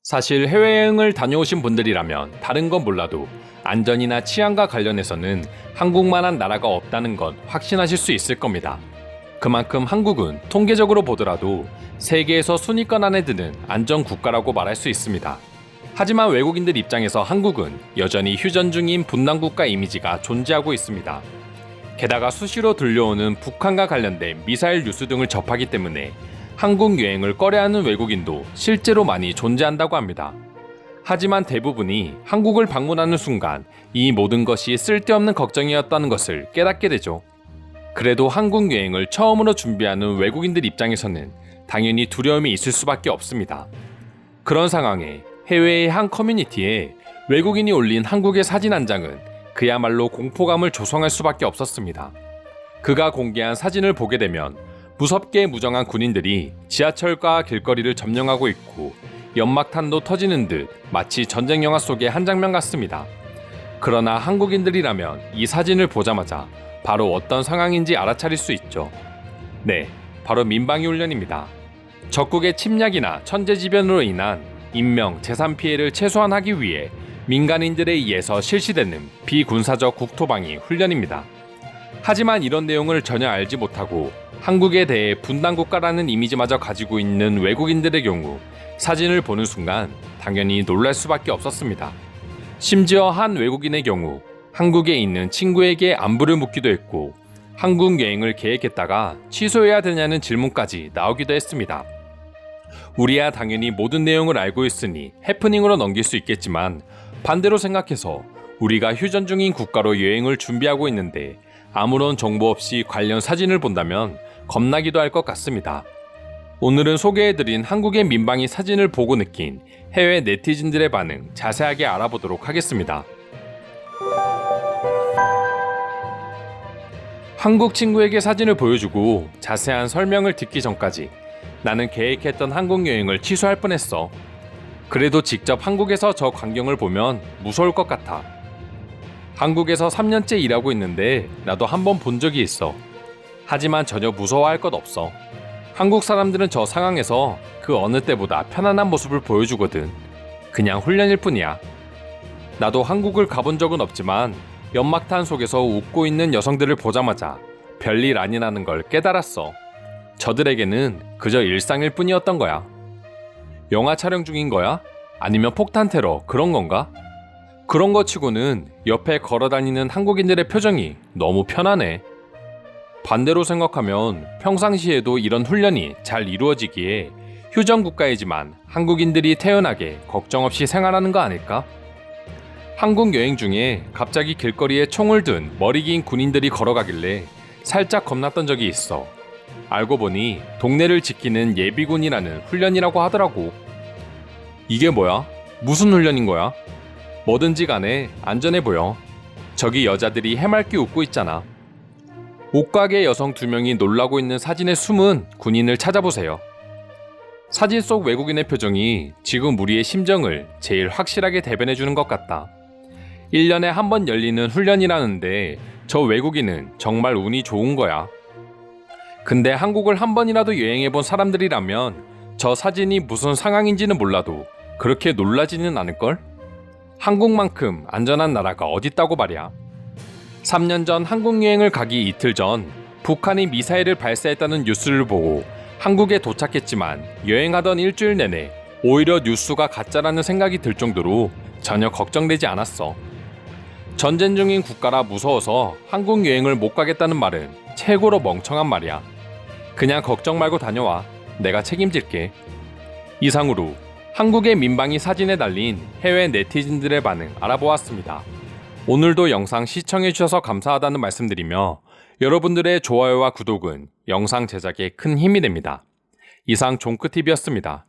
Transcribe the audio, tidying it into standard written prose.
사실 해외여행을 다녀오신 분들이라면 다른 건 몰라도 안전이나 치안과 관련해서는 한국만한 나라가 없다는 건 확신하실 수 있을 겁니다. 그만큼 한국은 통계적으로 보더라도 세계에서 순위권 안에 드는 안전 국가라고 말할 수 있습니다. 하지만 외국인들 입장에서 한국은 여전히 휴전 중인 분단 국가 이미지가 존재하고 있습니다. 게다가 수시로 들려오는 북한과 관련된 미사일 뉴스 등을 접하기 때문에 한국 여행을 꺼려하는 외국인도 실제로 많이 존재한다고 합니다. 하지만 대부분이 한국을 방문하는 순간 이 모든 것이 쓸데없는 걱정이었다는 것을 깨닫게 되죠. 그래도 한국 여행을 처음으로 준비하는 외국인들 입장에서는 당연히 두려움이 있을 수밖에 없습니다. 그런 상황에 해외의 한 커뮤니티에 외국인이 올린 한국의 사진 한 장은 그야말로 공포감을 조성할 수밖에 없었습니다. 그가 공개한 사진을 보게 되면 무섭게 무정한 군인들이 지하철과 길거리를 점령하고 있고 연막탄도 터지는 듯 마치 전쟁 영화 속의 한 장면 같습니다. 그러나 한국인들이라면 이 사진을 보자마자 바로 어떤 상황인지 알아차릴 수 있죠. 네, 바로 민방위 훈련입니다. 적국의 침략이나 천재지변으로 인한 인명, 재산 피해를 최소한하기 위해 민간인들에 의해서 실시되는 비군사적 국토방위 훈련입니다. 하지만 이런 내용을 전혀 알지 못하고 한국에 대해 분단국가라는 이미지마저 가지고 있는 외국인들의 경우 사진을 보는 순간 당연히 놀랄 수밖에 없었습니다. 심지어 한 외국인의 경우 한국에 있는 친구에게 안부를 묻기도 했고 한국 여행을 계획했다가 취소해야 되냐는 질문까지 나오기도 했습니다. 우리야 당연히 모든 내용을 알고 있으니 해프닝으로 넘길 수 있겠지만 반대로 생각해서 우리가 휴전 중인 국가로 여행을 준비하고 있는데 아무런 정보 없이 관련 사진을 본다면 겁나기도 할 것 같습니다. 오늘은 소개해드린 한국의 민방위 사진을 보고 느낀 해외 네티즌들의 반응 자세하게 알아보도록 하겠습니다. 한국 친구에게 사진을 보여주고 자세한 설명을 듣기 전까지 나는 계획했던 한국 여행을 취소할 뻔했어. 그래도 직접 한국에서 저 광경을 보면 무서울 것 같아. 한국에서 3년째 일하고 있는데 나도 한번 본 적이 있어. 하지만 전혀 무서워할 것 없어. 한국 사람들은 저 상황에서 그 어느 때보다 편안한 모습을 보여주거든. 그냥 훈련일 뿐이야. 나도 한국을 가본 적은 없지만 연막탄 속에서 웃고 있는 여성들을 보자마자 별일 아니라는 걸 깨달았어. 저들에게는 그저 일상일 뿐이었던 거야. 영화 촬영 중인 거야? 아니면 폭탄 테러 그런 건가? 그런 거 치고는 옆에 걸어다니는 한국인들의 표정이 너무 편안해. 반대로 생각하면 평상시에도 이런 훈련이 잘 이루어지기에 휴전 국가이지만 한국인들이 태연하게 걱정 없이 생활하는 거 아닐까? 한국 여행 중에 갑자기 길거리에 총을 든 머리 긴 군인들이 걸어가길래 살짝 겁났던 적이 있어. 알고 보니 동네를 지키는 예비군이라는 훈련이라고 하더라고. 이게 뭐야? 무슨 훈련인 거야? 뭐든지 간에 안전해 보여. 저기 여자들이 해맑게 웃고 있잖아. 옷가게 여성 2명이 놀라고 있는 사진의 숨은 군인을 찾아보세요. 사진 속 외국인의 표정이 지금 우리의 심정을 제일 확실하게 대변해주는 것 같다. 1년에 한 번 열리는 훈련이라는데 저 외국인은 정말 운이 좋은 거야. 근데 한국을 한 번이라도 여행해본 사람들이라면 저 사진이 무슨 상황인지는 몰라도 그렇게 놀라지는 않을걸? 한국만큼 안전한 나라가 어딨다고 말이야. 3년 전 한국 여행을 가기 이틀 전 북한이 미사일을 발사했다는 뉴스를 보고 한국에 도착했지만 여행하던 일주일 내내 오히려 뉴스가 가짜라는 생각이 들 정도로 전혀 걱정되지 않았어. 전쟁 중인 국가라 무서워서 한국 여행을 못 가겠다는 말은 최고로 멍청한 말이야. 그냥 걱정 말고 다녀와. 내가 책임질게. 이상으로 한국의 민방위 사진에 달린 해외 네티즌들의 반응 알아보았습니다. 오늘도 영상 시청해주셔서 감사하다는 말씀드리며 여러분들의 좋아요와 구독은 영상 제작에 큰 힘이 됩니다. 이상 종크TV였습니다.